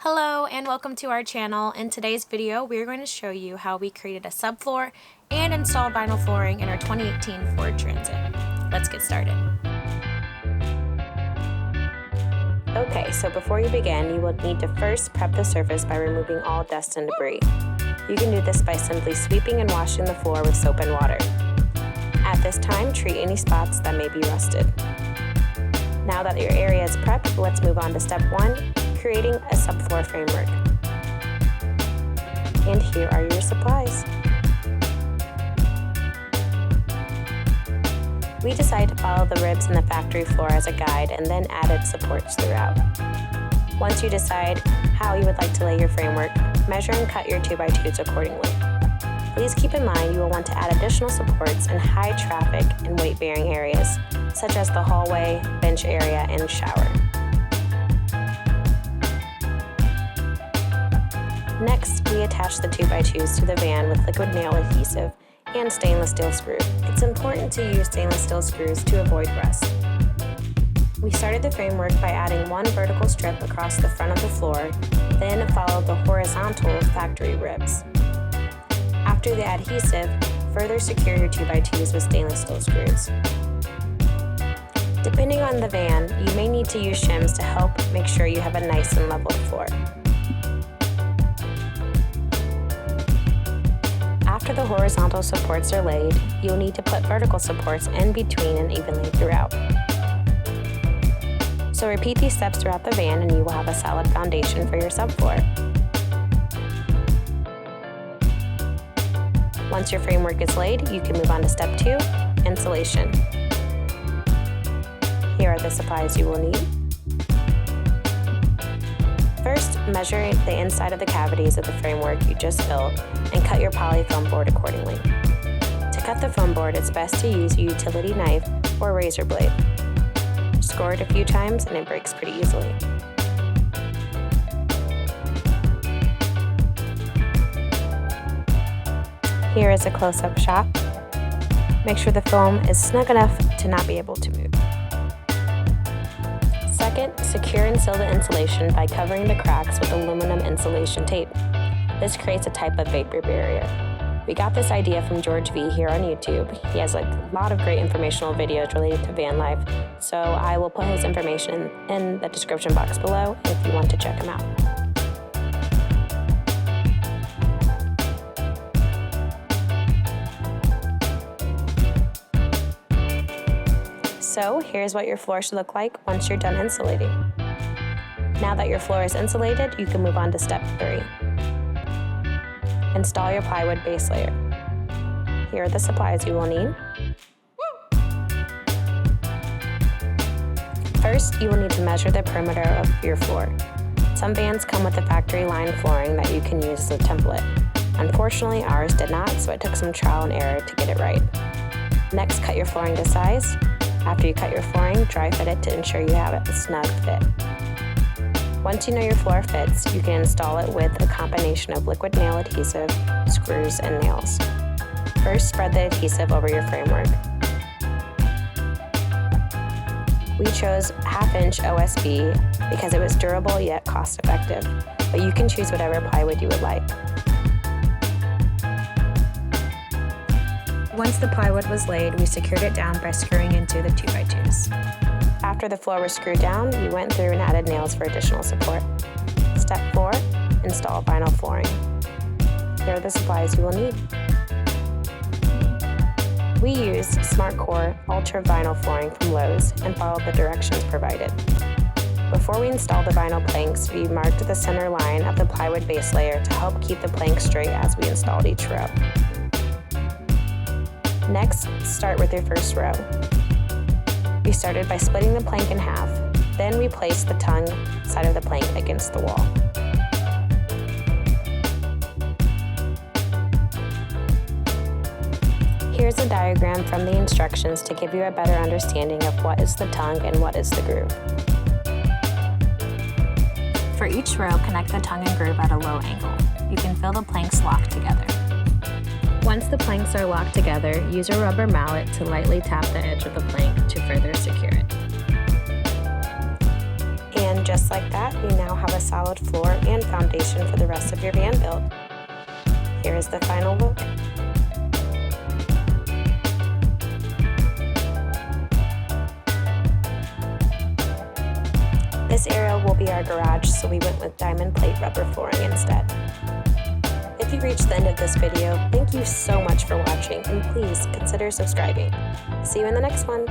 Hello and welcome to our channel. In today's video, we're going to show you how we created a subfloor and installed vinyl flooring in our 2018 Ford Transit. Let's get started. Okay, so before you begin, you will need to first prep the surface by removing all dust and debris. You can do this by simply sweeping and washing the floor with soap and water. At this time, treat any spots that may be rusted. Now that your area is prepped, let's move on to step 1. Creating a subfloor framework. And here are your supplies. We decided to follow the ribs in the factory floor as a guide and then added supports throughout. Once you decide how you would like to lay your framework, measure and cut your 2x2s accordingly. Please keep in mind you will want to add additional supports in high traffic and weight-bearing areas, such as the hallway, bench area, and shower. Next, we attach the 2x2s to the van with liquid nail adhesive and stainless steel screw. It's important to use stainless steel screws to avoid rust. We started the framework by adding one vertical strip across the front of the floor, then followed the horizontal factory ribs. After the adhesive, further secure your 2x2s with stainless steel screws. Depending on the van, you may need to use shims to help make sure you have a nice and level floor. After the horizontal supports are laid, you'll need to put vertical supports in between and evenly throughout. So repeat these steps throughout the van and you will have a solid foundation for your subfloor. Once your framework is laid, you can move on to step 2, insulation. Here are the supplies you will need. First, measure the inside of the cavities of the framework you just filled and cut your poly foam board accordingly. To cut the foam board, it's best to use a utility knife or razor blade. Score it a few times and it breaks pretty easily. Here is a close-up shot. Make sure the foam is snug enough to not be able to move. Second, secure and seal the insulation by covering the cracks with aluminum insulation tape. This creates a type of vapor barrier. We got this idea from George V here on YouTube. He has a lot of great informational videos related to van life, so I will put his information in the description box below if you want to check him out. So here's what your floor should look like once you're done insulating. Now that your floor is insulated, you can move on to step 3. Install your plywood base layer. Here are the supplies you will need. First, you will need to measure the perimeter of your floor. Some vans come with a factory line flooring that you can use as a template. Unfortunately, ours did not, so it took some trial and error to get it right. Next, cut your flooring to size. After you cut your flooring, dry fit it to ensure you have a snug fit. Once you know your floor fits, you can install it with a combination of liquid nail adhesive, screws, and nails. First, spread the adhesive over your framework. We chose 1/2-inch OSB because it was durable yet cost-effective, but you can choose whatever plywood you would like. Once the plywood was laid, we secured it down by screwing into the 2x2s. After the floor was screwed down, we went through and added nails for additional support. Step 4, install vinyl flooring. Here are the supplies you will need. We used SmartCore Ultra Vinyl Flooring from Lowe's and followed the directions provided. Before we installed the vinyl planks, we marked the center line of the plywood base layer to help keep the planks straight as we installed each row. Next, start with your first row. We started by splitting the plank in half, then we placed the tongue side of the plank against the wall. Here's a diagram from the instructions to give you a better understanding of what is the tongue and what is the groove. For each row, connect the tongue and groove at a low angle. You can feel the planks locked together. Once the planks are locked together, use a rubber mallet to lightly tap the edge of the plank to further secure it. And And just like that, you now have a solid floor and foundation for the rest of your van build. Here is the final look. This area will be our garage, so we went with diamond plate rubber flooring instead. If you reached the end of this video, thank you so much for watching, and please consider subscribing. See you in the next one!